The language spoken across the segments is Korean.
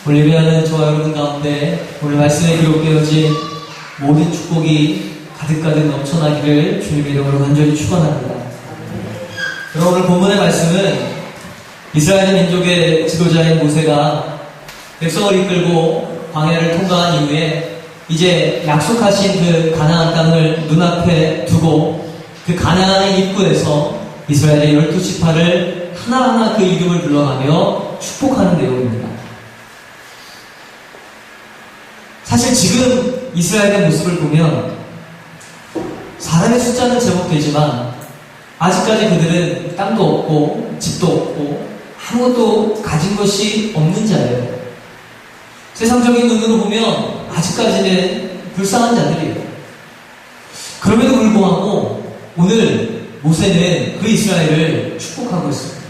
올리비아는 저와 여러분 가운데 오늘 말씀에 기록되어진 모든 축복이 가득가득 넘쳐나기를 주님의 이름으로 간절히 축원합니다. 여러분, 오늘 본문의 말씀은 이스라엘 민족의 지도자인 모세가 백성을 이끌고 광야를 통과한 이후에 이제 약속하신 그 가나안 땅을 눈앞에 두고 그 가나안의 입구에서 이스라엘의 12지파를 하나하나 그 이름을 불러가며 축복하는 내용입니다. 사실 지금 이스라엘의 모습을 보면 사람의 숫자는 제법 되지만 아직까지 그들은 땅도 없고 집도 없고 아무것도 가진 것이 없는 자예요. 세상적인 눈으로 보면 아직까지는 불쌍한 자들이에요. 그럼에도 불구하고 오늘 모세는 그 이스라엘을 축복하고 있습니다.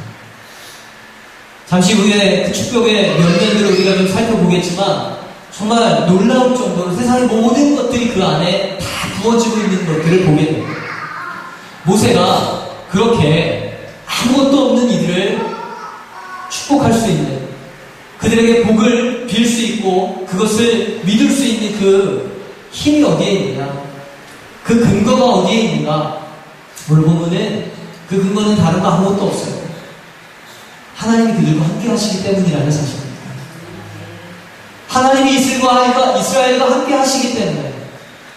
잠시 후에 그 축복의 면면들을 우리가 좀 살펴보겠지만 정말 놀라울 정도로 세상의 모든 것들이 그 안에 다 부어지고 있는 것들을 보게 됩니다. 모세가 그렇게 아무것도 없는 이들을 축복할 수 있는, 그들에게 복을 빌 수 있고 그것을 믿을 수 있는 그 힘이 어디에 있느냐, 그 근거가 어디에 있는가. 오늘 보면은 그 근거는 다른 거 아무것도 없어요. 하나님이 그들과 함께 하시기 때문이라는 사실입니다. 하나님이 이스라엘과 함께 하시기 때문에,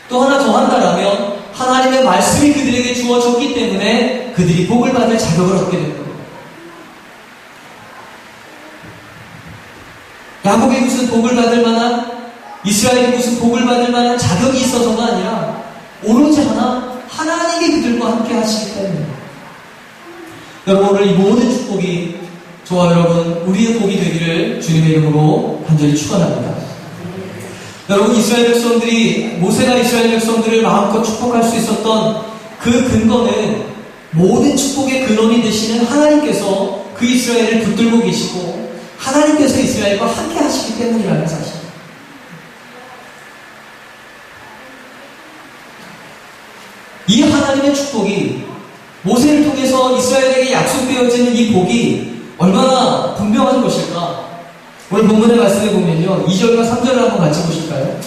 또 하나 더 한다라면 하나님의 말씀이 그들에게 주어졌기 때문에 그들이 복을 받을 자격을 얻게 된 겁니다. 야곱이 무슨 복을 받을 만한, 이스라엘이 무슨 복을 받을 만한 자격이 있어서가 아니라 오로지 하나님이 그들과 함께 하시기 때문에. 여러분, 오늘 이 모든 축복이 저와 여러분 우리의 복이 되기를 주님의 이름으로 간절히 축원합니다. 여러분, 이스라엘 백성들이, 모세가 이스라엘 백성들을 마음껏 축복할 수 있었던 그 근거는 모든 축복의 근원이 되시는 하나님께서 그 이스라엘을 붙들고 계시고 하나님께서 이스라엘과 함께 하시기 때문이라는 사실. 이 하나님의 축복이, 모세를 통해서 이스라엘에게 약속되어지는 이 복이 얼마나 분명한 것일까? 오늘 본문의 말씀에 보면요, 2절과 3절을 한번 같이 보실까요?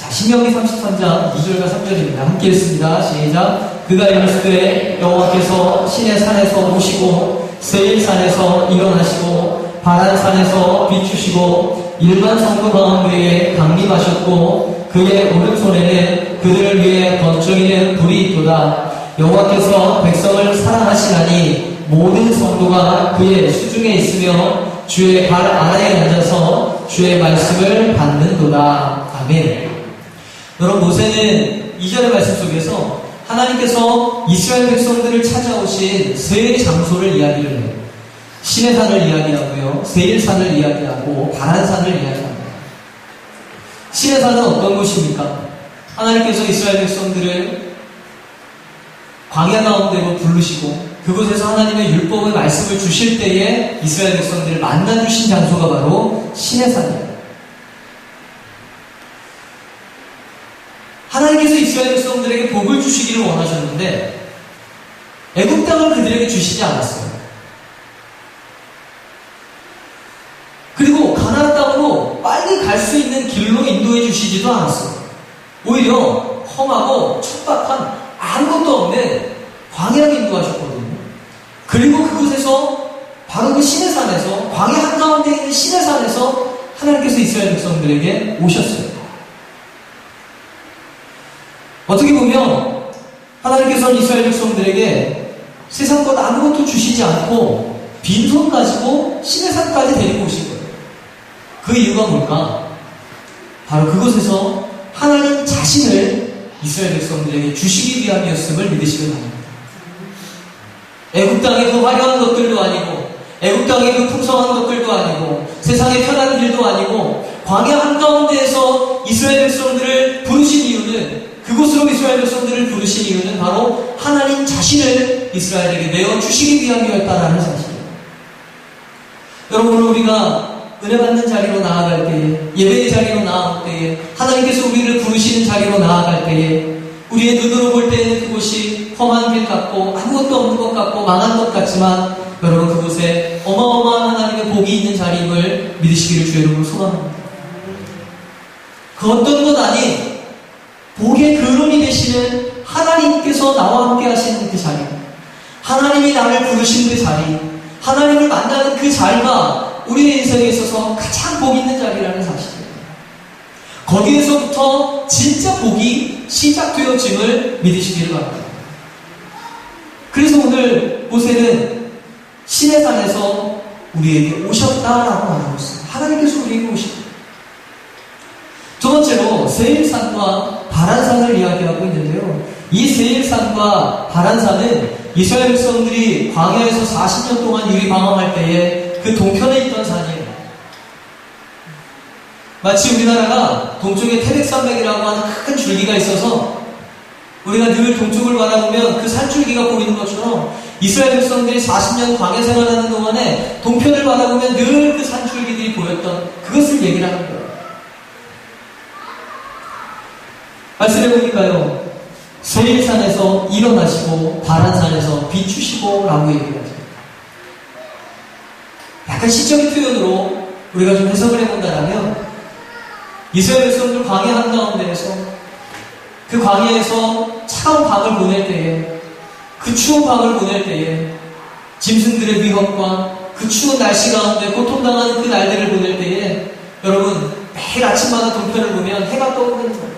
자, 신명기 33장 2절과 3절입니다. 함께 읽습니다. 시작. 그가 이르시되 여호와께서 시내 산에서 오시고 세일산에서 일어나시고 바란산에서 비추시고 일반 성도 가운데에 강림하셨고 그의 오른손에는 그들을 위해 번쩍이는 불이 있도다. 여호와께서 백성을 사랑하시나니 모든 성도가 그의 수중에 있으며 주의 발 아래에 앉아서 주의 말씀을 받는도다. 아멘. 여러분, 모세는 2절의 말씀 속에서 하나님께서 이스라엘 백성들을 찾아오신 세 장소를 이야기를 해요. 시내산을 이야기하고요, 세일산을 이야기하고 바란산을 이야기합니다. 시내산은 어떤 곳입니까? 하나님께서 이스라엘 백성들을 광야 가운데로 부르시고 그곳에서 하나님의 율법의 말씀을 주실 때에 이스라엘 백성들을 만나주신 장소가 바로 시내산이에요. 하나님께서 이스라엘 백성들에게 복을 주시기를 원하셨는데 애굽 땅을 그들에게 주시지 않았어요. 그리고 가나안 땅으로 빨리 갈 수 있는 길로 인도해 주시지도 않았어요. 오히려 험하고 척박한 아무것도 없는 광야로 인도하셨거든요. 그리고 그곳에서 바로 그 시내산에서, 광야 한가운데 있는 시내산에서 하나님께서 이스라엘 백성들에게 오셨어요. 어떻게 보면 하나님께서는 이스라엘 백성들에게 세상 것 아무것도 주시지 않고 빈손 가지고 시내산까지 데리고 오신 거예요. 그 이유가 뭘까? 바로 그곳에서 하나님 자신을 이스라엘 백성들에게 주시기 위함이었음을 믿으시길 바랍니다. 애굽 땅의 그 화려한 것들도 아니고, 애굽 땅의 그 풍성한 것들도 아니고, 세상의 편한 길도 아니고, 광야 한가운데에서 이스라엘 백성들을 부르신 이유는, 그곳으로 이스라엘 백성들을 부르신 이유는 바로 하나님 자신을 이스라엘에게 내어주시기 위함이었다라는 사실이에요. 여러분, 오늘 우리가 은혜 받는 자리로 나아갈 때에, 예배의 자리로 나아갈 때에, 하나님께서 우리를 부르시는 자리로 나아갈 때에, 우리의 눈으로 볼 때에는 그곳이 험한 길 같고 아무것도 없는 것 같고 망한 것 같지만, 여러분 그곳에 어마어마한 하나님의 복이 있는 자리임을 믿으시기를 주의 이름으로 소망합니다. 그 어떤 것 아닌 복의 근원이 되시는 하나님께서 나와 함께 하시는 그 자리, 하나님이 나를 부르신 그 자리, 하나님을 만나는 그 자리가 우리의 인생에 있어서 가장 복 있는 자리라는 사실이에요. 거기에서부터 진짜 복이 시작되어짐을 믿으시기를 바랍니다. 그래서 오늘 모세는 시내산에서 우리에게 오셨다라고 말하고 있습니다. 하나님께서 우리에게 오셨다. 두 번째로 세일산과 바란산을 이야기하고 있는데요. 이 세일산과 바란산은 이스라엘 백성들이 광야에서 40년 동안 유리방황할 때에 그 동편에 있던 산이에요. 마치 우리나라가 동쪽에 태백산맥이라고 하는 큰 줄기가 있어서 우리가 늘 동쪽을 바라보면 그 산줄기가 보이는 것처럼 이스라엘 백성들이 40년 광야 생활하는 동안에 동편을 바라보면 늘 그 산줄기들이 보였던 그것을 얘기를 하는 거예요. 말씀해 보니까요, 세일산에서 일어나시고 바란산에서 비추시고 라고 얘기하죠. 약간 시적인 표현으로 우리가 좀 해석을 해본다면 이스라엘 백성들 광야 한가운데에서 그 광야에서 차가운 밤을 보낼 때에, 그 추운 밤을 보낼 때에, 짐승들의 위협과 그 추운 날씨 가운데 고통당하는 그 날들을 보낼 때에 여러분 매일 아침마다 동편을 보면 해가 떠오르는 거예요.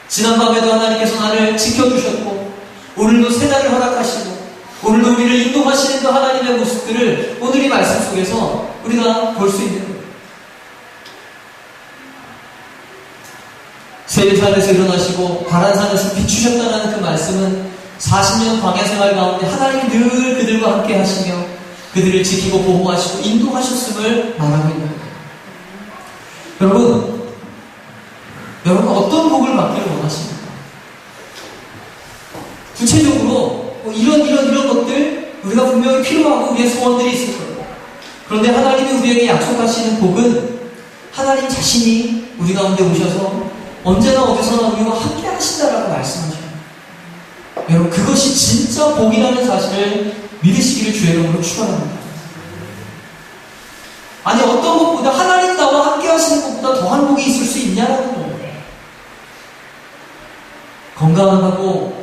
지난밤에도 하나님께서 나를 지켜주셨고 오늘도 새날을 허락하시고 오늘도 우리를 인도하시는 그 하나님의 모습들을 오늘 이 말씀 속에서 우리가 볼 수 있는 거예요. 세일산에서 일어나시고 바란산에서 비추셨다는 그 말씀은 40년 광야 생활 가운데 하나님이 늘 그들과 함께 하시며 그들을 지키고 보호하시고 인도하셨음을 말하고 있는 거예요. 여러분 어떤 복을 받기를 원하십니까? 구체적으로 이런 것들 우리가 분명히 필요하고 우리의 소원들이 있을 거예요. 그런데 하나님이 우리에게 약속하시는 복은 하나님 자신이 우리 가운데 오셔서 언제나 어디서나 우리와 함께 하신다라고 말씀하셔요. 여러분 그것이 진짜 복이라는 사실을 믿으시기를 주의 이름으로 축원합니다. 아니 어떤 것보다 하나님 나와 함께 하시는 것보다 더한 복이 있을 수 있냐라는 거예요. 건강하고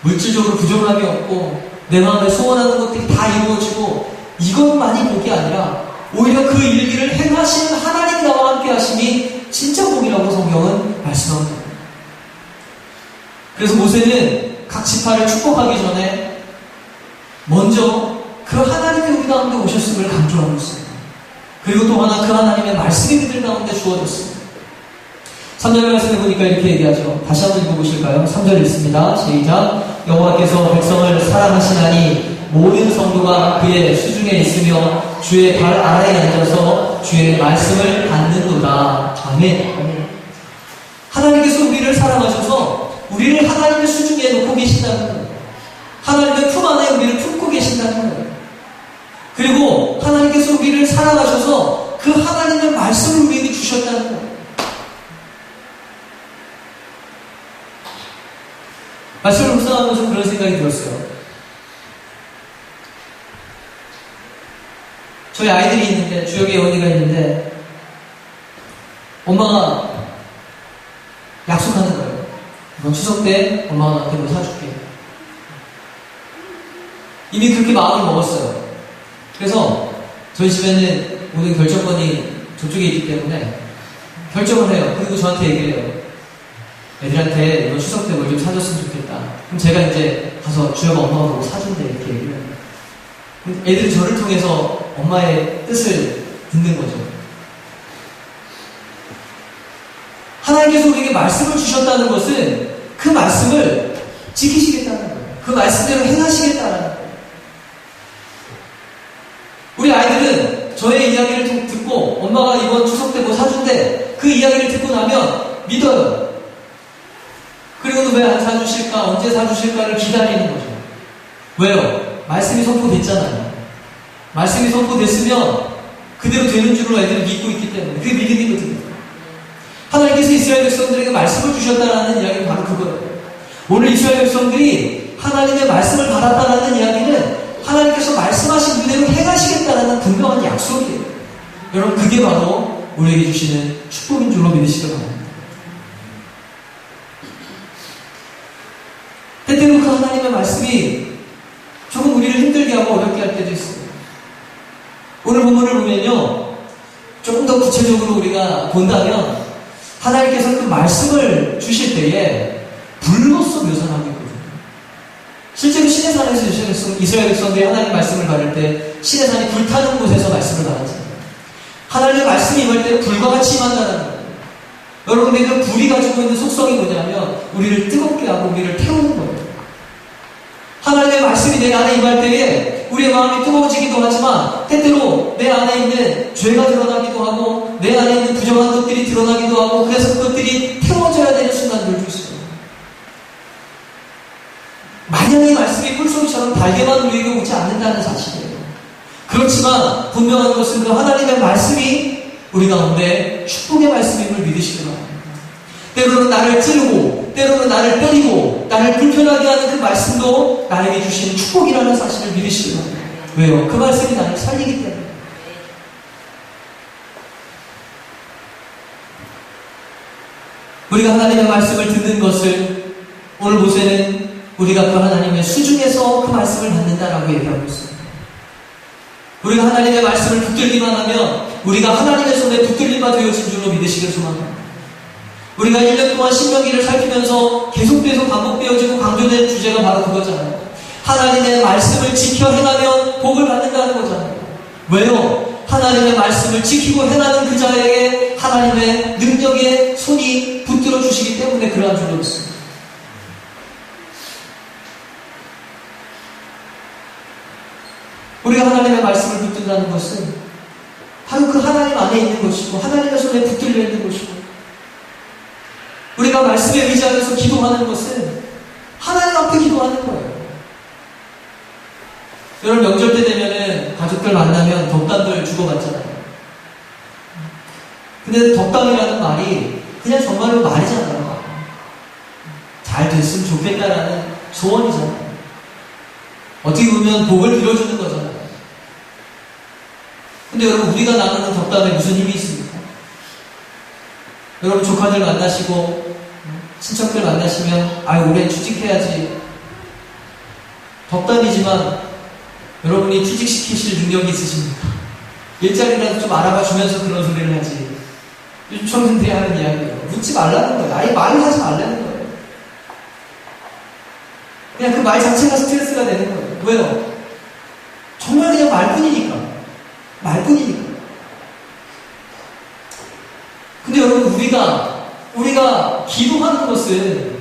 물질적으로 부족함이 없고 내 마음에 소원하는 것들이 다 이루어지고 이것만이 복이 아니라 오히려 그 일기를 행하시는 하나님 나와 함께 하심이 진짜 복이라고 성경은 말씀합니다. 그래서 모세는 각 지파를 축복하기 전에 먼저 그 하나님이 우리 가운데 오셨음을 강조하고 있습니다. 그리고 또 하나 그 하나님의 말씀이 그들 가운데 주어졌습니다. 3절 말씀해 보니까 이렇게 얘기하죠. 다시 한번 읽어보실까요? 3절 읽습니다. 시작. 여호와께서 백성을 사랑하시나니 모든 성도가 그의 수중에 있으며 주의 발 아래에 앉아서 주의 말씀을 받는도다. 아멘. 하나님께서 우리를 사랑하셔서 우리를 하나님의 수중에 놓고 계신다는 거예요. 하나님의 품 안에 우리를 품고 계신다는 거예요. 그리고 하나님께서 우리를 사랑하셔서 그 하나님의 말씀을 우리에게 주셨다는 거예요. 말씀을 묵상하면서 그런 생각이 들었어요. 저희 아이들이 있는데, 주역에 어머니가 있는데, 엄마가 약속하는 거예요. 이번 추석 때 엄마가 나한테 뭐 사줄게. 이미 그렇게 마음을 먹었어요. 그래서 저희 집에는 모든 결정권이 저쪽에 있기 때문에 결정을 해요. 그리고 저한테 얘기를 해요. 애들한테 이번 추석 때 뭘 좀 사줬으면 좋겠다. 그럼 제가 이제 가서 주여가 엄마가 뭐 사준대 이렇게 얘기를 해요. 애들은 저를 통해서 엄마의 뜻을 듣는 거죠. 하나님께서 우리에게 말씀을 주셨다는 것은 그 말씀을 지키시겠다는 거예요. 그 말씀대로 행하시겠다는 거예요. 우리 아이들은 저의 이야기를 듣고 엄마가 이번 추석 때 뭐 사준대 그 이야기를 듣고 나면 믿어요. 그리고는 왜 안 사주실까, 언제 사주실까를 기다리는 거죠. 왜요? 말씀이 선포됐잖아요. 말씀이 선포됐으면 그대로 되는 줄로 애들이 믿고 있기 때문에 그게 믿음이거든요. 하나님께서 이스라엘 백성들에게 말씀을 주셨다라는 이야기는 바로 그거예요. 오늘 이스라엘 백성들이 하나님의 말씀을 받았다라는 이야기는 하나님께서 말씀하신 그대로 행하시겠다는 분명한 약속이에요. 여러분, 그게 바로 우리에게 주시는 축복인 줄로 믿으시기 바랍니다. 때때로 그 하나님의 말씀이 조금 우리를 힘들게 하고 어렵게 할 때도 있어요. 오늘 본문을 보면요, 조금 더 구체적으로 우리가 본다면 하나님께서 그 말씀을 주실 때에 불로서 묘사하고 있거든요. 실제로 시내산에서 이스라엘 백성들이 하나님 말씀을 받을 때 시내산이 불타는 곳에서 말씀을 받았잖아요. 하나님의 말씀이 임할 때 불과 같이 임한다는 거예요. 여러분들 그 불이 가지고 있는 속성이 뭐냐면 우리를 뜨겁게 하고 우리를 태우는 거예요. 하나님의 말씀이 내 안에 임할 때에 우리의 마음이 뜨거워지기도 하지만 때때로 내 안에 있는 죄가 드러나기도 하고 내 안에 있는 부정한 것들이 드러나기도 하고 그래서 그것들이 태워져야 되는 순간들도 있어요. 만약에 이 말씀이 물소리처럼 달게만 우리에게 오지 않는다는 사실이에요. 그렇지만 분명한 것은 그 하나님의 말씀이 우리 가운데 축복의 말씀임을 믿으시기 바랍니다. 때로는 나를 찌르고 때로는 나를 때리고 나를 불편하게 하는 그 말씀도 나에게 주신 축복이라는 사실을 믿으시기 바랍니다. 왜요? 그 말씀이 나를 살리기 때문에. 우리가 하나님의 말씀을 듣는 것을 오늘 모세는 우리가 그 하나님의 수중에서 그 말씀을 받는다라고 얘기하고 있습니다. 우리가 하나님의 말씀을 붙들기만 하면 우리가 하나님의 손에 붙들린 바 되어진 줄로 믿으시길 소망합니다. 우리가 1년 동안 신명기를 살피면서 계속 반복되어지고 강조된 주제가 바로 그거잖아요. 하나님의 말씀을 지켜 행하면 복을 받는다는 거잖아요. 왜요? 하나님의 말씀을 지키고 행하는 그 자에게 하나님의 능력의 손이 붙들어 주시기 때문에 그러한 줄로 믿습니다. 우리가 하나님의 말씀을 붙든다는 것은 바로 그 하나님 안에 있는 것이고 하나님의 손에 붙들려 있는 것이고 우리가 말씀에 의지하면서 기도하는 것은 하나님 앞에 기도하는 거예요. 여러분 명절 때 되면은 가족들 만나면 덕담들 주고받잖아요. 근데 덕담이라는 말이 그냥 정말로 말이잖아요. 잘 됐으면 좋겠다라는 소원이잖아요. 어떻게 보면 복을 빌어주는 거잖아요. 근데 여러분 우리가 나누는 덕담에 무슨 힘이 있습니까? 여러분 조카들 만나시고 친척들 만나시면 올해 취직해야지. 덕담이지만 여러분이 취직시키실 능력이 있으십니까? 일자리라도 좀 알아봐 주면서 그런 소리를 하지. 요즘 청년들이 하는 이야기예요. 묻지 말라는 거예요. 아예 말을 하지 말라는 거예요. 그냥 그 말 자체가 스트레스가 되는 거예요. 왜요? 정말 그냥 말뿐이니까. 근데 여러분 우리가 기도하는 것은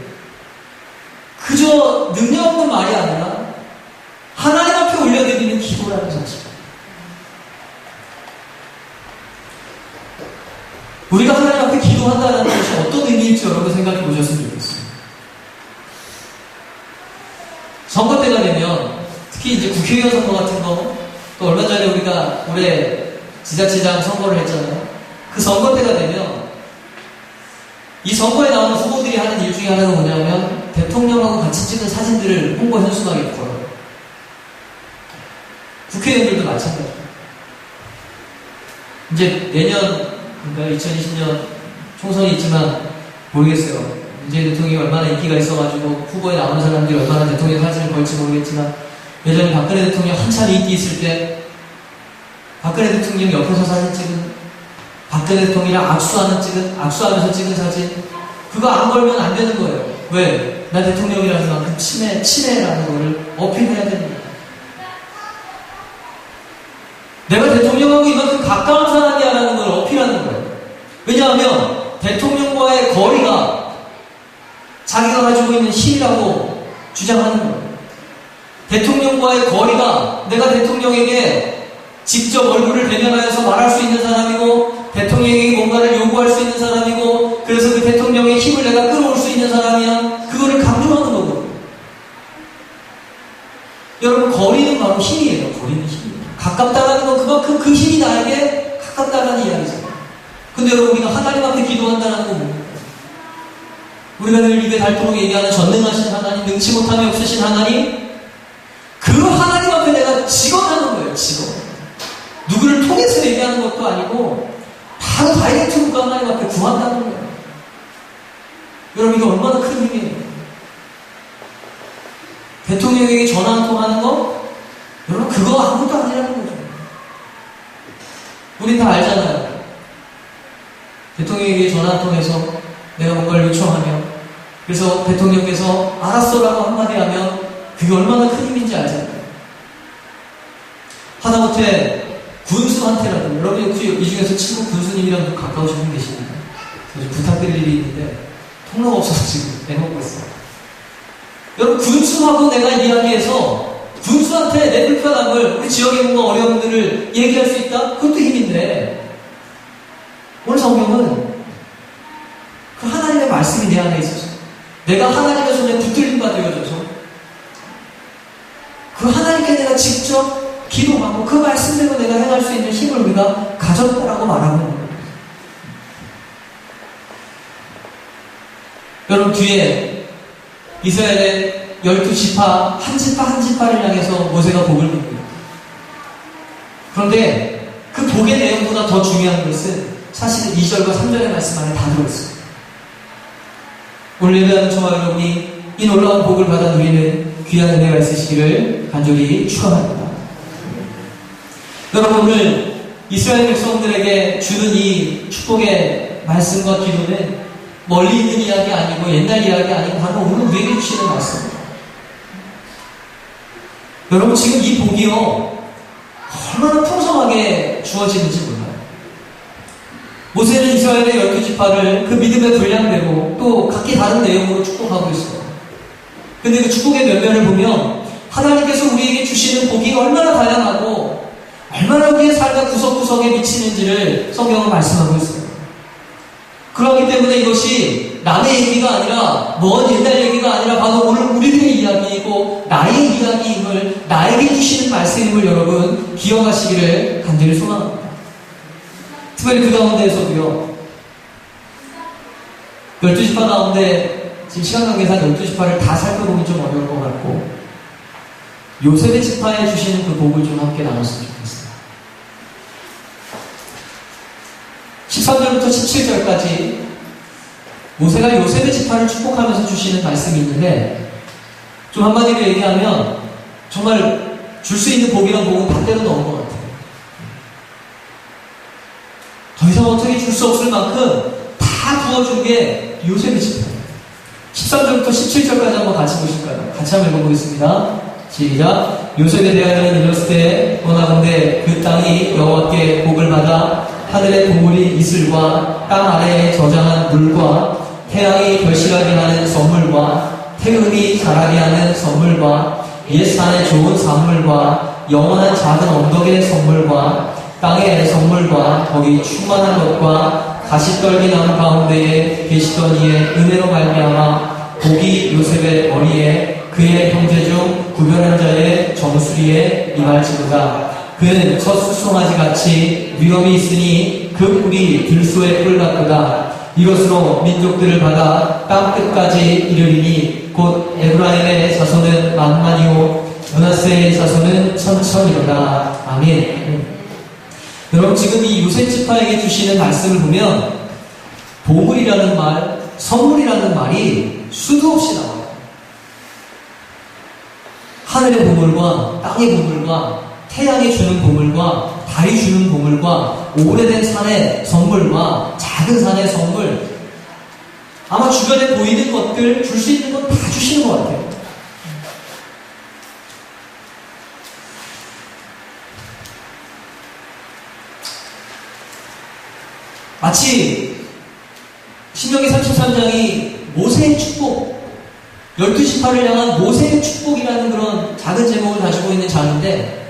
그저 능력 없는 말이 아니라 하나님 앞에 올려드리는 기도라는 사실. 우리가 하나님 앞에 기도한다는 것이 어떤 의미일지 여러분 생각해 보셨으면 좋겠습니다. 선거 때가 되면 특히 이제 국회의원 선거 같은 거, 또 얼마 전에 우리가 올해 지자체장 선거를 했잖아요. 그 선거 때가 되면 이 선거에 나오는 후보들이 하는 일 중에 하나가 뭐냐면 대통령하고 같이 찍은 사진들을 홍보 현수막에 걸어요. 국회의원들도 마찬가지예요. 이제 내년, 그러니까 2020년 총선이 있지만 모르겠어요. 문재인 대통령이 얼마나 인기가 있어가지고 후보에 나오는 사람들이 얼마나 대통령 사진을 걸지 모르겠지만 예전에 박근혜 대통령 한참 인기 있을 때 박근혜 대통령 옆에서 사진 찍은 박근혜 대통령이랑 악수하면서 찍은 사진 그거 안 걸면 안 되는 거예요. 왜? 나 대통령이라는 만큼 친해라는 거를 어필해야 됩니다. 내가 대통령하고 이만큼 가까운 사람이야라는 걸 어필하는 거예요. 왜냐하면 대통령과의 거리가 자기가 가지고 있는 힘이라고 주장하는 거예요. 대통령과의 거리가 내가 대통령에게 직접 얼굴을 대면하여서 말할 수 있는 사람이고 대통령에게 뭔가를 요구할 수 있는 사람이고 그래서 그 대통령의 힘을 내가 끌어올 수 있는 사람이야. 그거를 강조하는 거거든요. 여러분 거리는 바로 힘이에요. 거리는 힘이에요. 가깝다라는 건 그만큼 그 힘이 나에게 가깝다라는 이야기잖아요. 근데 여러분 우리가 하나님 앞에 기도한다는 건 뭡니까? 우리가 늘 입에 닳도록 얘기하는 전능하신 하나님, 능치 못함이 없으신 하나님, 그 하나님 앞에 내가 내가 직언하는 거예요, 직언. 누구를 통해서 얘기하는 것도 아니고 바로 다이렉트로 하나님 앞에 구한다는 거예요. 여러분, 이게 얼마나 큰 힘이에요. 대통령에게 전화 한 통 하는 거? 여러분, 그거 아무것도 아니라는 거죠. 우린 다 알잖아요. 대통령에게 전화 한 통해서 내가 뭔가를 요청하면, 그래서 대통령께서 알았어라고 한마디 하면 그게 얼마나 큰 힘인지 알잖아요. 하다못해 군수한테라도, 여러분 혹시 이 중에서 친구 군수님이랑 가까우신 분 계십니까? 저 부탁드릴 일이 있는데 통로가 없어서 지금 내먹고 있어요. 여러분, 군수하고 내가 이야기해서 군수한테 내 불편함을, 우리 지역에 뭔가 어려움들을 얘기할 수 있다? 그것도 힘인데, 오늘 성경은 그 하나님의 말씀이 내 안에 있어서 내가 하나님의 손에 붙들림 바 되어져서 그 하나님께 내가 직접 기도하고 그 말씀대로 내가 행할 수 있는 힘을 우리가 가졌다라고 말하는 거예요. 여러분, 뒤에 이스라엘의 12지파 한 지파 한 지파를 향해서 모세가 복을 빕니다. 그런데 그 복의 내용보다 더 중요한 것은 사실은 2절과 3절의 말씀 안에 다 들어있어요. 오늘 예배하는 저와 여러분이 이 놀라운 복을 받아 누리는 귀한 은혜가 있으시기를 간절히 축원합니다. 여러분, 오늘 이스라엘 백성들에게 주는 이 축복의 말씀과 기도는 멀리 있는 이야기 아니고 옛날 이야기 아니고 바로 오늘 우리에게 주시는 말씀입니다. 여러분, 지금 이 복이요 얼마나 풍성하게 주어지는지 몰라요. 모세는 이스라엘의 12지파를 그 믿음의 분량대로 또 각기 다른 내용으로 축복하고 있어요. 근데 그 축복의 면면을 보면 하나님께서 우리에게 주시는 복이 얼마나 다양하고 얼마나 우리의 삶의 구석구석에 미치는지를 성경은 말씀하고 있어요. 그렇기 때문에 이것이 남의 얘기가 아니라 먼 옛날 얘기가 아니라 바로 오늘 우리들의 이야기이고 나의 이야기임을, 나에게 주시는 말씀임을 여러분 기억하시기를 간절히 소망합니다. 특별히 그 가운데에서도요, 12지파 가운데 지금 시간 관계상 12지파를 다 살펴보기 좀 어려울 것 같고 요셉의 지파에 주시는 그 복을 좀 함께 나눴으면 좋겠습니다. 13절부터 17절까지 모세가 요셉의 지파를 축복하면서 주시는 말씀이 있는데, 좀 한마디로 얘기하면 정말 줄 수 있는 복이란 복은 반대로 넣은 것 같아요. 더 이상 어떻게 줄 수 없을 만큼 다 부어준 게 요셉의 지파예요. 13절부터 17절까지 한번 같이 보실까요? 같이 한번 읽어보겠습니다. 시작. 요셉에 대하여는 이랬을 때 원하건대 그 땅이 여호와께 복을 받아 하늘의 동물이 이슬과 땅 아래에 저장한 물과 태양이 결실하게 하는 선물과 태음이 자라게 하는 선물과 옛 산의 좋은 산물과 영원한 작은 언덕의 선물과 땅의 선물과 거기 충만한 것과 가시떨기 나무 가운데에 계시던 이의 은혜로 말미암아 복이 요셉의 머리에 그의 형제 중 구별한 자의 정수리에 임할지로다. 그는 첫 수송아지 같이 위엄이 있으니 그 뿔이 들소의 뿔 같도다. 이것으로 민족들을 받아 땅 끝까지 이르리니 곧 에브라임의 자손은 만만이요 므낫세의 자손은 천천이로다. 아멘. 여러분, 지금 이 요셉 지파에게 주시는 말씀을 보면 보물이라는 말, 선물이라는 말이 수도 없이 나와요. 하늘의 보물과 땅의 보물과 태양이 주는 보물과 달이 주는 보물과 오래된 산의 선물과 작은 산의 선물, 아마 주변에 보이는 것들, 줄 수 있는 건 다 주시는 것 같아요. 마치 신명기 33장이 모세의 축복, 12지파를 향한 모세의 축복이라는 그런 작은 제목을 가지고 있는 장인데,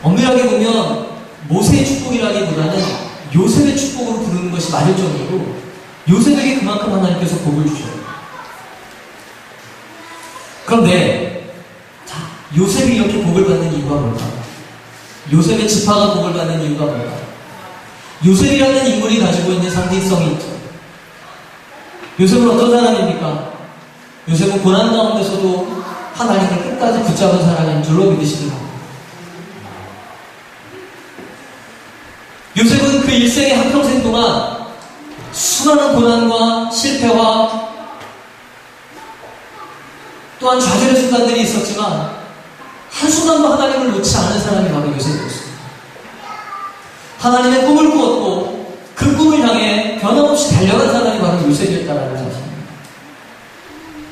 엄밀하게 보면 모세의 축복이라기보다는 요셉의 축복으로 부르는 것이 맞을 정도로 요셉에게 그만큼 하나님께서 복을 주셔요. 그런데 자, 요셉이 이렇게 복을 받는 이유가 뭘까? 요셉의 지파가 복을 받는 이유가 뭘까? 요셉이라는 인물이 가지고 있는 상징성이 있죠. 요셉은 어떤 사람입니까? 요셉은 고난 가운데서도 하나님을 끝까지 붙잡은 사람인 줄로 믿으시는 겁니다. 일생의 한평생 동안 수많은 고난과 실패와 또한 좌절의 순간들이 있었지만 한순간도 하나님을 놓지 않은 사람이 바로 요셉이었습니다. 하나님의 꿈을 꾸었고 그 꿈을 향해 변함없이 달려간 사람이 바로 요셉이었다는 사실입니다.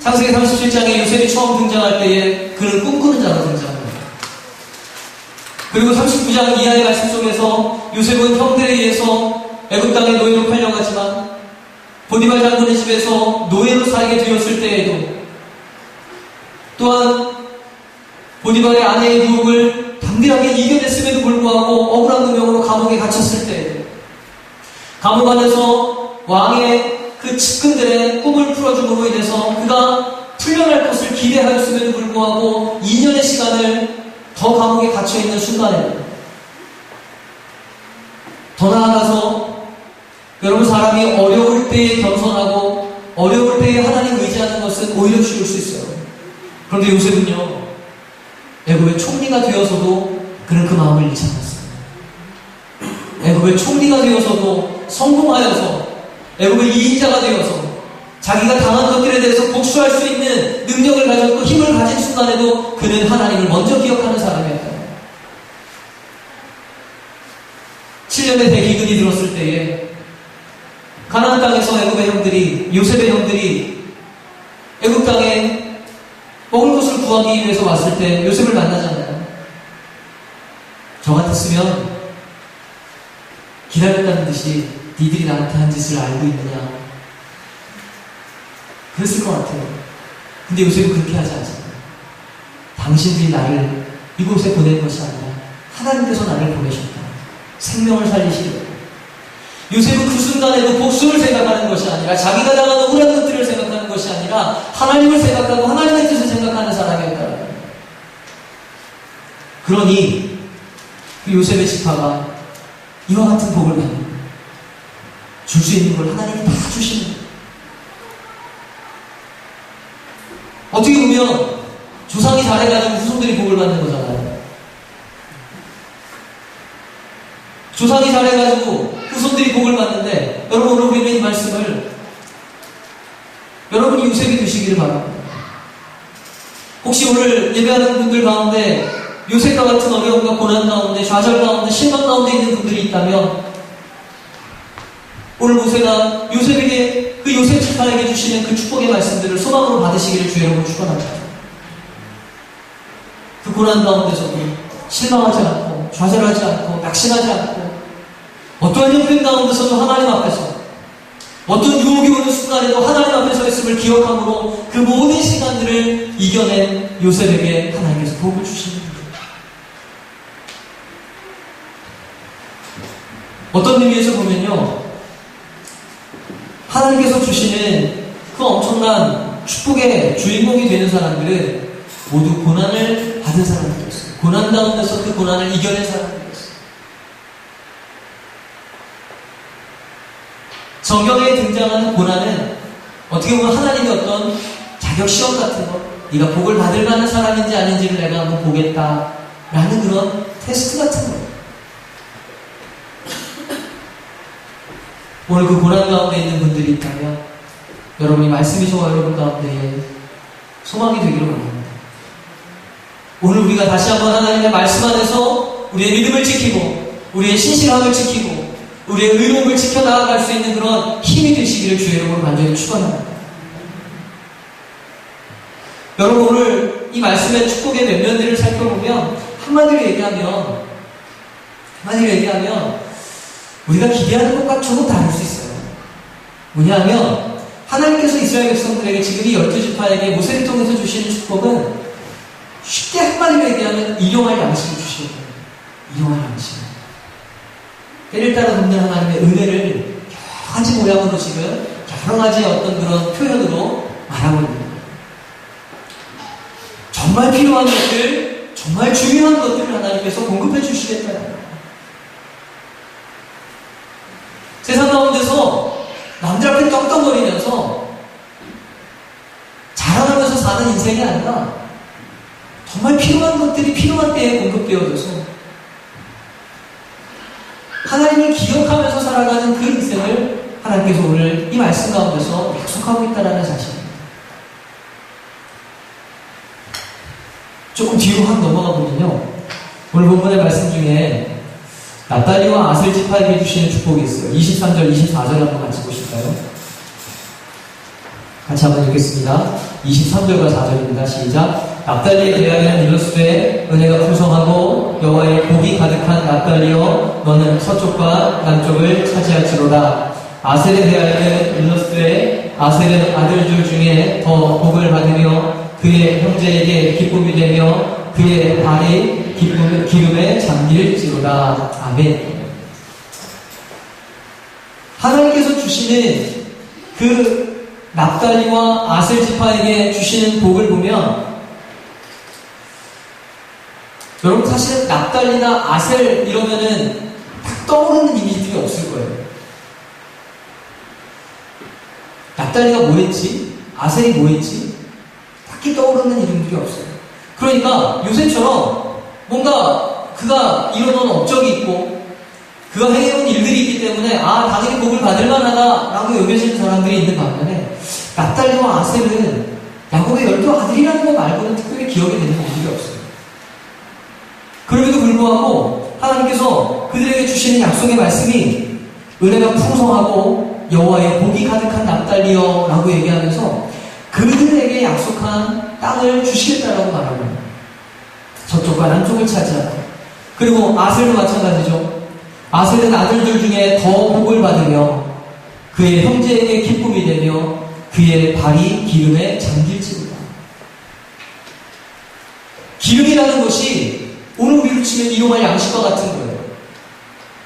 창세기 37장에 요셉이 처음 등장할 때에 그는 꿈꾸는 자로 등장합니다. 그리고 39장 이하의 말씀 속에서 요셉은 형들에 의해서 애굽 땅의 노예로 팔려가지만 보디발 장군의 집에서 노예로 살게 되었을 때에도 또한 보디발의 아내의 유혹을 담대하게 이겨냈음에도 불구하고 억울한 누명으로 감옥에 갇혔을 때에도 감옥 안에서 왕의 그 측근들의 꿈을 풀어줌으로 인해서 그가 풀려날 것을 기대하였음에도 불구하고 2년의 시간을 더 감옥에 갇혀있는 순간에 더 나아가서 여러분 사람이 어려울 때에 겸손하고 어려울 때에 하나님 의지하는 것은 오히려 쉬울 수 있어요. 그런데 요셉은요 애굽의 총리가 되어서도 그는 그 마음을 잃지 않았어요. 애굽의 총리가 되어서도 성공하여서 애굽의 2인자가 되어서 자기가 당한 것들에 대해서 복수할 수 있는 능력을 가졌고 힘을 가진 순간에도 그는 하나님을 먼저 기억하는 사람이었다. 7년의 대기근이 들었을 때에 가나안 땅에서 애굽의 형들이 요셉의 형들이 애굽 땅에 먹을 것을 구하기 위해서 왔을 때 요셉을 만나잖아요. 저 같았으면 기다렸다는 듯이 니들이 나한테 한 짓을 알고 있느냐 그랬을 것 같아요. 근데 요셉은 그렇게 하지 않잖아요. 당신들이 나를 이곳에 보낸 것이 아니라 하나님께서 나를 보내셨다. 생명을 살리시려고. 요셉은 그 순간에도 복수를 생각하는 것이 아니라 자기가 당한 억울한 것들을 생각하는 것이 아니라 하나님을 생각하고 하나님의 뜻을 생각하는 사람이었다는 거예요. 그러니 그 요셉의 지파가 이와 같은 복을 받는 줄 수 있는 걸 하나님이 다 주시는 거예요. 어떻게 보면 조상이 잘해가지고 후손들이 복을 받는 거잖아요. 조상이 잘해가지고 후손들이 복을 받는데 여러분 오늘 우리는 이 말씀을 여러분이 요셉이 되시기를 바랍니다. 혹시 오늘 예배하는 분들 가운데 요셉과 같은 어려움과 고난 가운데 좌절 가운데 실망 가운데 있는 분들이 있다면 오늘 모세가 요셉에게 그 요셉 지파에게 주시는 그 축복의 말씀들을 소망으로 받으시기를 주의 이름으로 축원합니다. 그 고난 가운데서도 실망하지 않고 좌절하지 않고 낙심하지 않고 어떠한 형편 가운데서도 하나님 앞에서 어떤 유혹이 오는 순간에도 하나님 앞에 서 있음을 기억함으로 그 모든 시간들을 이겨낸 요셉에게 하나님께서 복을 주시는 거예요. 어떤 의미에서 보면요 하나님께서 주시는 그 엄청난 축복의 주인공이 되는 사람들은 모두 고난을 받은 사람들이었어요. 고난 가운데서 그 고난을 이겨낸 사람들이었어요. 성경에 등장하는 고난은 어떻게 보면 하나님의 어떤 자격 시험 같은 거, 네가 복을 받을 만한 사람인지 아닌지를 내가 한번 보겠다라는 그런 테스트 같은 거예요. 오늘 그 고난 가운데 있는 분들이 있다면 여러분이 말씀이 저와 여러분 가운데 소망이 되기를 바랍니다. 오늘 우리가 다시 한번 하나님의 말씀 안에서 우리의 믿음을 지키고 우리의 신실함을 지키고 우리의 의로움을 지켜나갈 수 있는 그런 힘이 되시기를 주의 이름으로 간절히 축원합니다. 여러분 오늘 이 말씀의 축복의 면면들을 살펴보면 한마디로 얘기하면 우리가 기대하는 것과 조금 다를 수 있어요. 뭐냐면 하나님께서 이스라엘 백성들에게 지금 이 12지파에게 모세를 통해서 주시는 축복은 쉽게 한마디로 얘기하면 일용할 양식을 주시는 거예요. 일용할 양식. 때를 따라 돕는 하나님의 은혜를 여러 가지 모양으로 지금 여러 가지 어떤 그런 표현으로 말하고 있는 거예요. 정말 필요한 것들, 정말 중요한 것들을 하나님께서 공급해 주시겠다는 거예요. 세상 가운데서 남들 앞에 떵떵거리면서 자랑하면서 사는 인생이 아니라 정말 필요한 것들이 필요한 때에 공급되어져서 하나님을 기억하면서 살아가는 그 인생을 하나님께서 오늘 이 말씀 가운데서 약속하고 있다는 사실입니다. 조금 뒤로 한 넘어가 보면요, 오늘 본문의 말씀 중에 납달리와 아셀 지파에게 주시는 축복이 있어요. 23절, 24절 한번 같이 보실까요? 같이 한번 읽겠습니다. 23절과 4절입니다. 시작. 납달리에 대하여는 이르시되 은혜가 풍성하고 여호와의 복이 가득한 납달리여 너는 서쪽과 남쪽을 차지할지로다. 아셀에 대하여는 이르시되 아셀은 아들들 중에 더 복을 받으며 그의 형제에게 기쁨이 되며 그의 발이 기름에 잠길지로다. 아멘. 하나님께서 주시는 그 납달리와 아셀 지파에게 주시는 복을 보면, 여러분 사실은 납달리나 아셀 이러면은 딱 떠오르는 이미지들이 없을 거예요. 납달리가 뭐했지? 아셀이 뭐했지? 딱히 떠오르는 이름들이 없어요. 그러니까 요새처럼 뭔가 그가 이뤄놓은 업적이 있고 그가 해온 일들이 있기 때문에 당연히 복을 받을 만하다라고 여겨지는 사람들이 있는 반면에, 납달리와 아셀은 야곱의 12아들이라는 것 말고는 특별히 기억이 되는 일들이 없어요. 그럼에도 불구하고 하나님께서 그들에게 주시는 약속의 말씀이 은혜가 풍성하고 여호와의 복이 가득한 납달리여 라고 얘기하면서 그들에게 약속한 땅을 주시겠다라고 말합니다. 서쪽과 남쪽을 차지하라. 그리고 아셀도 마찬가지죠. 아셀은 아들들 중에 더 복을 받으며 그의 형제에게 기쁨이 되며 그의 발이 기름에 잠길지로다. 기름이라는 것이 오늘 우리로 치면 일용할 양식과 같은 거예요.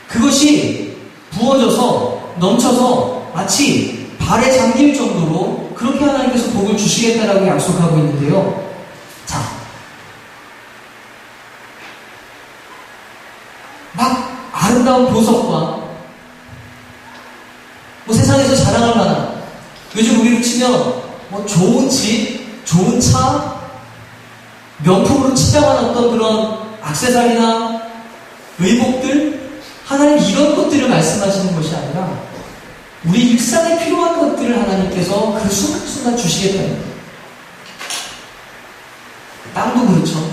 그것이 부어져서 넘쳐서 마치 발에 잠길 정도로 그렇게 하나님께서 복을 주시겠다라고 약속하고 있는데요. 자, 막 아름다운 보석과 세상에서 자랑할 만한, 요즘 우리로 치면 좋은 집, 좋은 차, 명품으로 치장한 어떤 그런 액세서리나 의복들, 하나님 이런 것들을 말씀하시는 것이 아니라 우리 일상에 필요한 것들을 하나님께서 그 순간순간 주시겠다는 거예요. 땅도 그렇죠.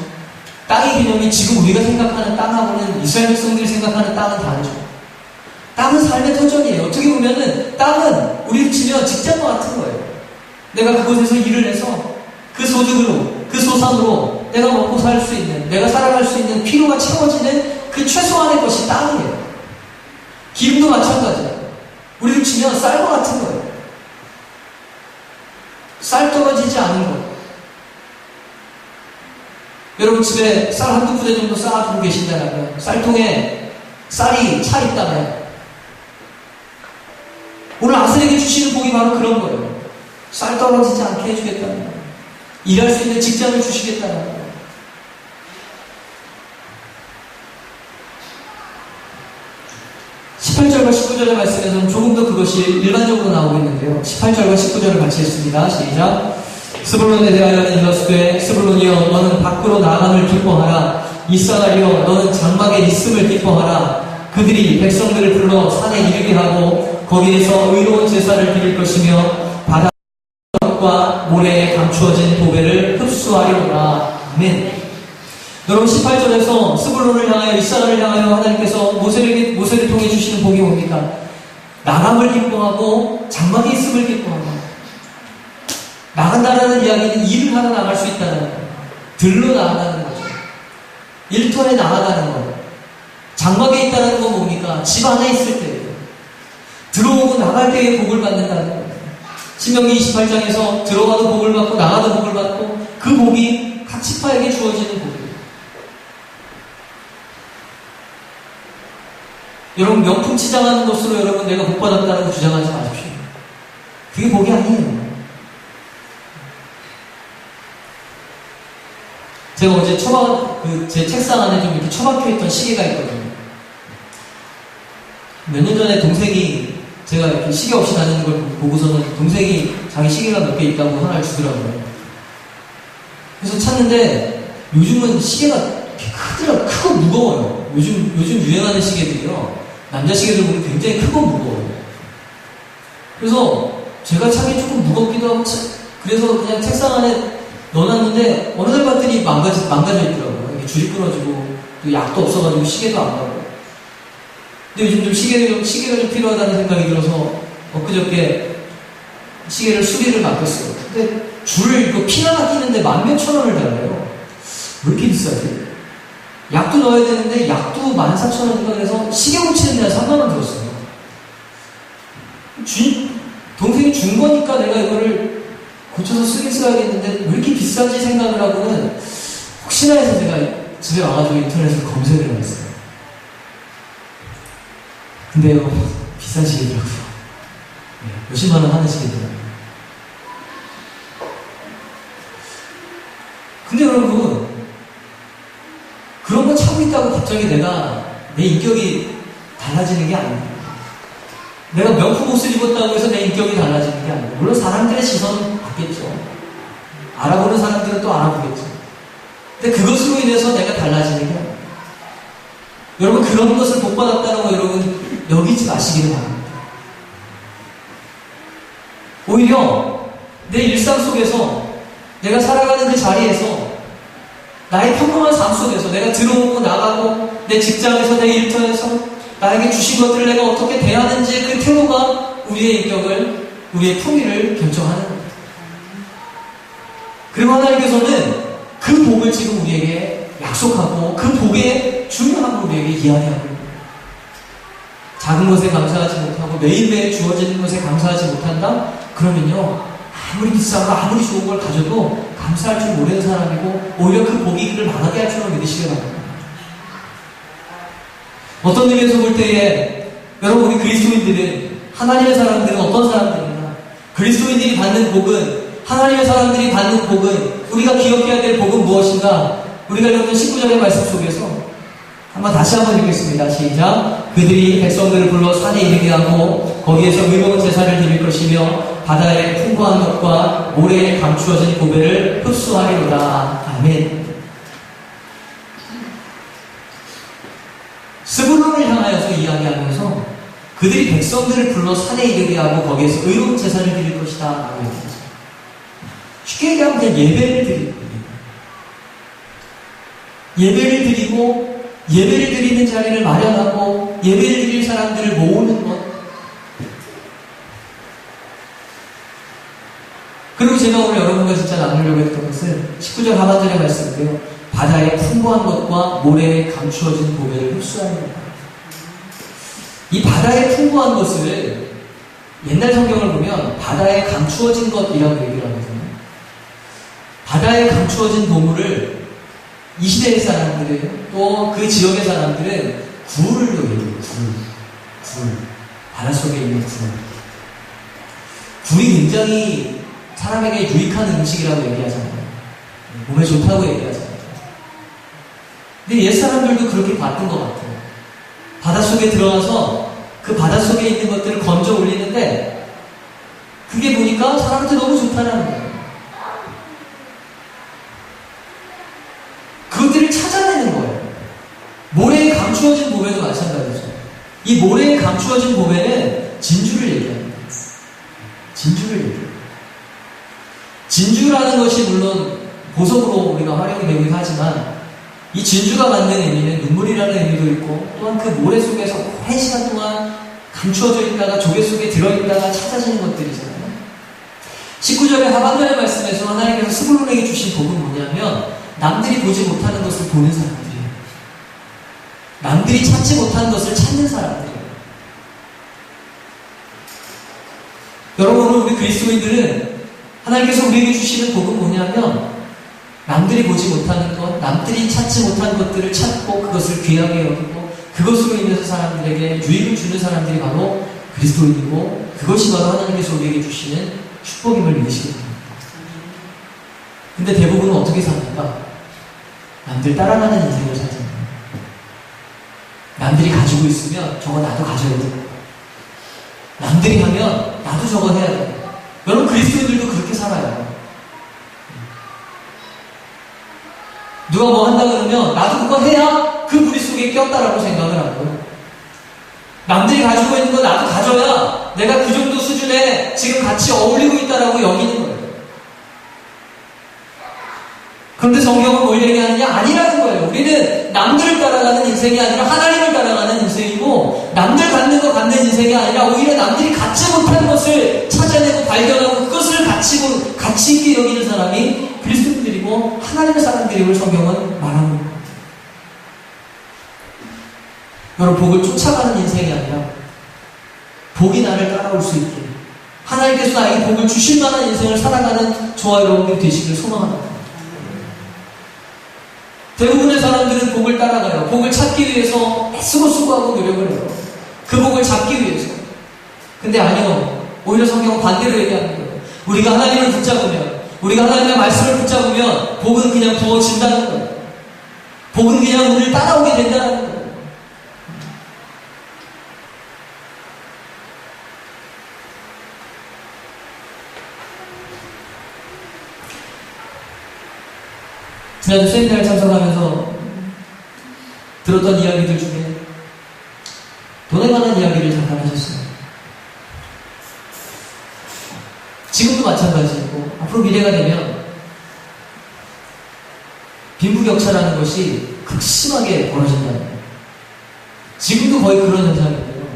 땅의 개념이 지금 우리가 생각하는 땅하고는, 이스라엘 백성들이 생각하는 땅은 다르죠. 땅은 삶의 터전이에요. 어떻게 보면은 땅은 우리로 치면 직장과 같은 거예요. 내가 그곳에서 일을 해서 그 소득으로, 그 소산으로 내가 먹고 살 수 있는, 내가 살아갈 수 있는 필요가 채워지는 그 최소한의 것이 땅이에요. 기름도 마찬가지예요. 우리로 치면 쌀과 같은 거예요. 쌀 떨어지지 않은 것. 여러분 집에 쌀 한두 푸대 정도 쌓아두고 계신다면, 쌀통에 쌀이 차 있다면, 오늘 아셀에게 주시는 복이 바로 그런 거예요. 쌀 떨어지지 않게 해주겠다는 거예요. 일할 수 있는 직장을 주시겠다는 거예요. (18절과 19절의) 말씀에서는 조금 더 그것이 일반적으로 나오고 있는데요. 18절과 19절을 같이 했습니다. 시작. 스불론에 대하여는 이르시되 스불론이여 너는 밖으로 나감을 기뻐하라. 이사가리여 너는 장막에 있음을 기뻐하라. 그들이 백성들을 불러 산에 이르게 하고 거기에서 의로운 제사를 드릴 것이며 바다과 모래에 감추어진 보배를 흡수하리로라. 아멘. 여러분 18절에서 스불론을 향하여, 이사가를 향하여 하나님께서 모세를 통해 주시는 복이 뭡니까? 나감을 기뻐하고 장막에 있음을 기뻐하고, 나간다라는 이야기는 일을 하러 나갈 수 있다는 거예요. 들러 나간다는 거죠. 일터에 나가다는 거예요. 장막에 있다는 건 뭡니까? 집 안에 있을 때예요. 들어오고 나갈 때에 복을 받는다는 거예요. 신명기 28장에서 들어가도 복을 받고 나가도 복을 받고, 그 복이 각 지파에게 주어지는 복이에요. 여러분 명품 치장하는 것으로 여러분 내가 복 받았다는 주장하지 마십시오. 그게 복이 아니에요. 제가 어제 제 책상 안에 좀 이렇게 처박혀 있던 시계가 있거든요. 몇 년 전에 동생이, 제가 이렇게 시계 없이 다니는 걸 보고서는 동생이 자기 시계가 몇 개 있다고 하나를 주더라고요. 그래서 찾는데 요즘은 시계가 이렇게 크고 무거워요. 요즘 유행하는 시계들이요. 남자 시계들 보면 굉장히 크고 무거워요. 그래서 제가 차기 조금 무겁기도 하고, 그래서 그냥 책상 안에 넣어놨는데, 어느 날 봤더니 망가져 있더라고요. 이게 줄이 끊어지고, 또 약도 없어가지고 시계도 안 가고. 근데 요즘 좀 시계가 좀 필요하다는 생각이 들어서, 엊그저께 시계를 수리를 맡겼어요. 근데 줄을 이거 핀 하나 끼는데 10,000원을 달래요. 왜 이렇게 비싸지? 약도 넣어야 되는데 약도 14,000원인가 그래서 시계 고치는 데한 3만원 들었어요. 동생이 준 거니까 내가 이거를 고쳐서 쓰긴 써야겠는데 왜 이렇게 비싸지 생각을 하고는 혹시나 해서 제가 집에 와가지고 인터넷에서 검색을 해봤어요. 근데요, 비싼 시계더라고요. 몇십만원 하는 시계더라고요. 근데 여러분, 그런 거 차고 있다고 갑자기 내가 내 인격이 달라지는 게 아닙니다. 내가 명품 옷을 입었다고 해서 내 인격이 달라지는 게 아니에요. 물론 사람들의 시선은 받겠죠. 알아보는 사람들은 또 알아보겠죠. 근데 그것으로 인해서 내가 달라지는 게 아니에요. 여러분, 그런 것을 못 받았다는 거 여러분 여기지 마시기를 바랍니다. 오히려 내 일상 속에서 내가 살아가는 그 자리에서 나의 평범한 삶 속에서 내가 들어오고 나가고 내 직장에서 내 일터에서 나에게 주신 것들을 내가 어떻게 대하는지 그 태도가 우리의 인격을, 우리의 품위를 결정하는 겁니다. 그리고 하나님께서는 그 복을 지금 우리에게 약속하고 그 복의 중요함을 우리에게 이야기하고 있습니다. 작은 것에 감사하지 못하고 매일매일 주어지는 것에 감사하지 못한다? 그러면요, 아무리 비싼 거, 아무리 좋은 걸 가져도 감사할 줄 모르는 사람이고 오히려 그 복이 그를 망하게 할 줄로 믿으시기 바랍니다. 어떤 의미에서 볼 때에 여러분, 우리 그리스도인들은, 하나님의 사람들은 어떤 사람들이냐? 그리스도인들이 받는 복은, 하나님의 사람들이 받는 복은, 우리가 기억해야 될 복은 무엇인가? 우리가 읽었던 19절의 말씀 속에서 다시 한번 읽겠습니다. 시작. 그들이 백성들을 불러 산에 이르게 하고 거기에서 의로운 제사를 드릴 것이며 바다의 풍부한 것과 모래에 감추어진 보배를 흡수하리로다. 아멘. 스불론을 향하여서 이야기하면서 그들이 백성들을 불러 산에 이르게 하고 거기에서 의로운 제사를 드릴 것이다 라고 얘기했어요. 쉽게 얘기하면 그냥 예배를 드리는 겁니다. 예배를 드리고 예배를 드리는 자리를 마련하고 예배를 드릴 사람들을 모으는 것. 그리고 제가 오늘 여러분과 진짜 나누려고 했던 것은 19절 하반절의 말씀인데요. 바다의 풍부한 것과 모래에 감추어진 보배를 흡수하는 것. 이 바다의 풍부한 것을 옛날 성경을 보면 바다에 감추어진 것이라고 얘기를 하거든요. 바다에 감추어진 보물을 이 시대의 사람들은 또 그 지역의 사람들은 굴로 얘기해요. 굴. 바닷속에 있는 굴. 굴이 굉장히 사람에게 유익한 음식이라고 얘기하잖아요. 몸에 좋다고 얘기하잖아요. 근데 옛 사람들도 그렇게 봤던 것 같아요. 바닷속에 들어가서 그 바닷속에 있는 것들을 건져 올리는데 그게 보니까 사람한테 너무 좋다는 거예요. 그것들을 찾아내는 거예요. 모래에 감추어진 보배도 마찬가지죠. 이 모래에 감추어진 보배는 진주를 얘기합니다. 진주를 얘기해요. 진주라는 것이 물론 보석으로 우리가 활용이 되긴 하지만 이 진주가 갖는 의미는 눈물이라는 의미도 있고 또한 그 모래 속에서 오랜 시간 동안 감추어져 있다가 조개 속에 들어있다가 찾아지는 것들이잖아요. 19절의 하반절의 말씀에서 하나님께서 스불론에게 주신 복은 뭐냐면 남들이 보지 못하는 것을 보는 사람들이에요. 남들이 찾지 못하는 것을 찾는 사람들이에요. 여러분, 오늘 우리 그리스도인들은 하나님께서 우리에게 주시는 복은 뭐냐면 남들이 보지 못하는 것, 남들이 찾지 못한 것들을 찾고 그것을 귀하게 여기고 그것으로 인해서 사람들에게 유익을 주는 사람들이 바로 그리스도인이고 그것이 바로 하나님께서 우리에게 주시는 축복임을 믿으시기 바랍니다. 근데 대부분은 어떻게 삽니까? 남들 따라가는 인생을 살잖아요. 남들이 가지고 있으면 저거 나도 가져야 돼. 남들이 하면 나도 저거 해야 돼. 여러분, 그리스도인들도 그렇게 살아요. 누가 뭐 한다 그러면 나도 그거 해야 그 무리 속에 꼈다라고 생각을 하고 남들이 가지고 있는 거 나도 가져야 내가 그 정도 수준에 지금 같이 어울리고 있다라고 여기는 거예요. 그런데 성경은 뭘 얘기하느냐? 아니라는 거예요. 우리는 남들을 따라가는 인생이 아니라 하나님을 따라가는 인생이고, 남들 갖는 거 갖는 인생이 아니라 오히려 남들이 갖지 못한 것을 찾아내고 발견하고 그것을 가치 있게 여기는 사람이 그리스도인들이고 하나님의 사람들임을 성경은 말하는 거예요. 여러분, 복을 쫓아가는 인생이 아니라 복이 나를 따라올 수 있게 하나님께서 나에게 복을 주실 만한 인생을 살아가는 저와 여러분이 되시길 소망합니다. 대부분의 사람들은 복을 따라가요. 복을 찾기 위해서 애쓰고 수고하고 노력을 해요. 그 복을 잡기 위해서. 근데 아니요. 오히려 성경은 반대로 얘기하는 거예요. 우리가 하나님을 붙잡으면, 우리가 하나님의 말씀을 붙잡으면 복은 그냥 부어진다는 거예요. 복은 그냥 우리를 따라오게 된다는 거예요. 지난주 세미나에 참석하면서 들었던 이야기들 중에 돈에 관한 이야기를 잠깐 하셨어요. 지금도 마찬가지고 앞으로 미래가 되면 빈부격차라는 것이 극심하게 벌어진다는 거예요. 지금도 거의 그런 현상인데요.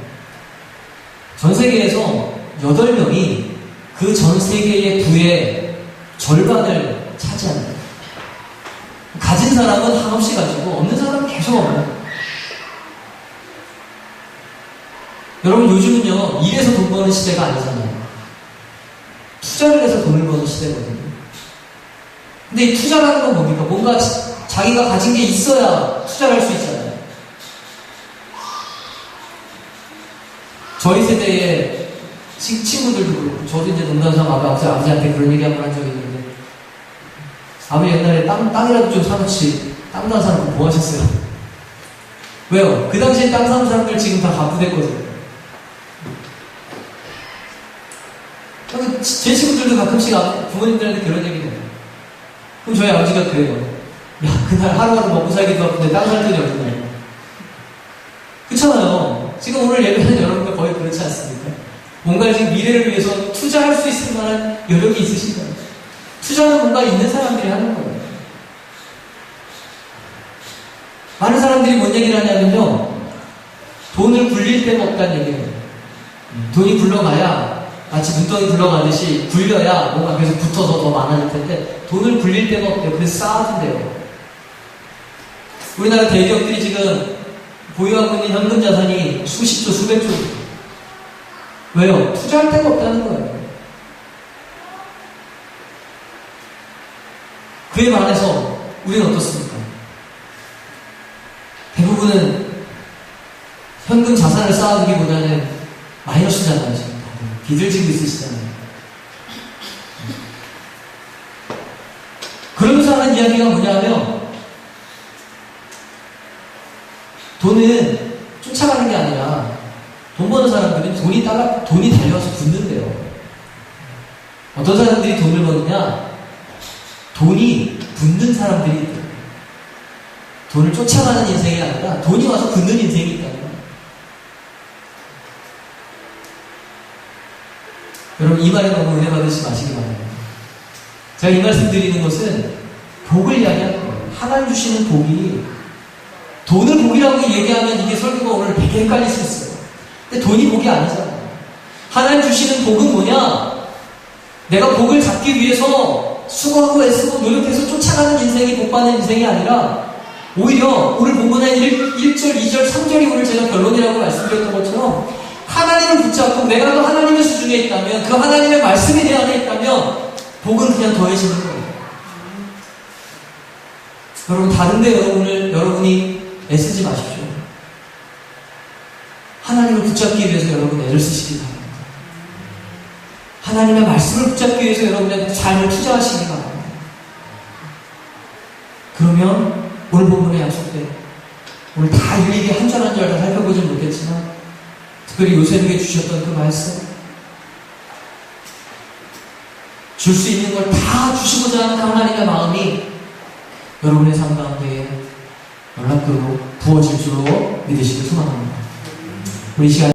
전 세계에서 8명이 그 전 세계의 부의 절반을 차지합니다. 가진 사람은 한없이 가지고 없는 사람은 계속 없는. 여러분, 요즘은요 일해서 돈 버는 시대가 아니잖아요. 투자를 해서 돈을 버는 시대거든요. 근데 이 투자라는 건 뭡니까? 뭔가 자기가 가진 게 있어야 투자를 할 수 있잖아요. 저희 세대의 친구들도 그렇고, 저도 이제 농담삼아 아버지한테 그런 얘기 한번 한 적이 있는데, 아버지 옛날에 땅이라도 좀 사놓지, 땅도 안 사놓고 뭐 하셨어요? 왜요? 그 당시에 땅 사는 사람들 지금 다 바쁘댔거든요. 제 친구들도 가끔씩 부모님들한테 그런 얘기 해요. 그럼 저희 아버지가 그래요. 야, 그날 하루하루 먹고 살기도 바쁜데 땅 살 돈이 없네. 그렇잖아요. 지금 오늘 예배하는 여러분도 거의 그렇지 않습니까? 뭔가 지금 미래를 위해서 투자할 수 있을 만한 여력이 있으신가요? 투자는 뭔가 있는 사람들이 하는 거예요. 많은 사람들이 뭔 얘기를 하냐면요, 돈을 굴릴 데가 없다는 얘기예요. 돈이 굴러가야 마치 눈덩이 굴러가듯이 굴려야 뭔가 계속 붙어서 더 많아질 텐데 돈을 굴릴 데가 없대요. 그래서 쌓아둔대요. 우리나라 대기업들이 지금 보유하고 있는 현금 자산이 수십조, 수백조. 왜요? 투자할 데가 없다는 거예요. 그에 반해서 우리는 어떻습니까? 대부분은 현금 자산을 쌓아두기보다는 마이너스잖아요. 지금 빚을 지고 있으시잖아요. 그러면서 하는 이야기가 뭐냐면, 돈은 쫓아가는 게 아니라 돈 버는 사람들은 돈이 달려와서 붙는데요. 어떤 사람들이 돈을 버느냐? 돈이 붙는 사람들이 있다. 돈을 쫓아가는 인생이 아니라 돈이 와서 붙는 인생이 있다. 여러분, 이 말에 너무 은혜 받으시지 마시기 바랍니다. 제가 이 말씀 드리는 것은 복을 이야기하는 거예요. 하나님 주시는 복이, 돈을 복이라고 얘기하면 이게 설교가 오늘 되게 헷갈릴 수 있어요. 근데 돈이 복이 아니잖아요. 하나님 주시는 복은 뭐냐? 내가 복을 잡기 위해서 수고하고 애쓰고 노력해서 쫓아가는 인생이 복받는 인생이 아니라, 오히려 오늘 본문의 1절, 2절, 3절이 오늘 제가 결론이라고 말씀드렸던 것처럼 하나님을 붙잡고 내가 그 하나님의 수준에 있다면, 그 하나님의 말씀이 내 안에 있다면 복은 그냥 더해지는 거예요. 여러분, 다른데 여러분이 애쓰지 마십시오. 하나님을 붙잡기 위해서 여러분 애를 쓰시기 바랍니다. 하나님의 말씀을 붙잡기 위해서 여러분의 삶을 투자하시기 바랍니다. 그러면 오늘 본문의 약속대, 오늘 다 일일이 한 절 한 절 다 살펴보진 못했지만 특별히 요셉에게 주셨던 그 말씀, 줄 수 있는 걸 다 주시고자 하는 하나님의 마음이 여러분의 삶 가운데 연락으로 부어질 줄로 믿으시길 소망합니다. 우리 시간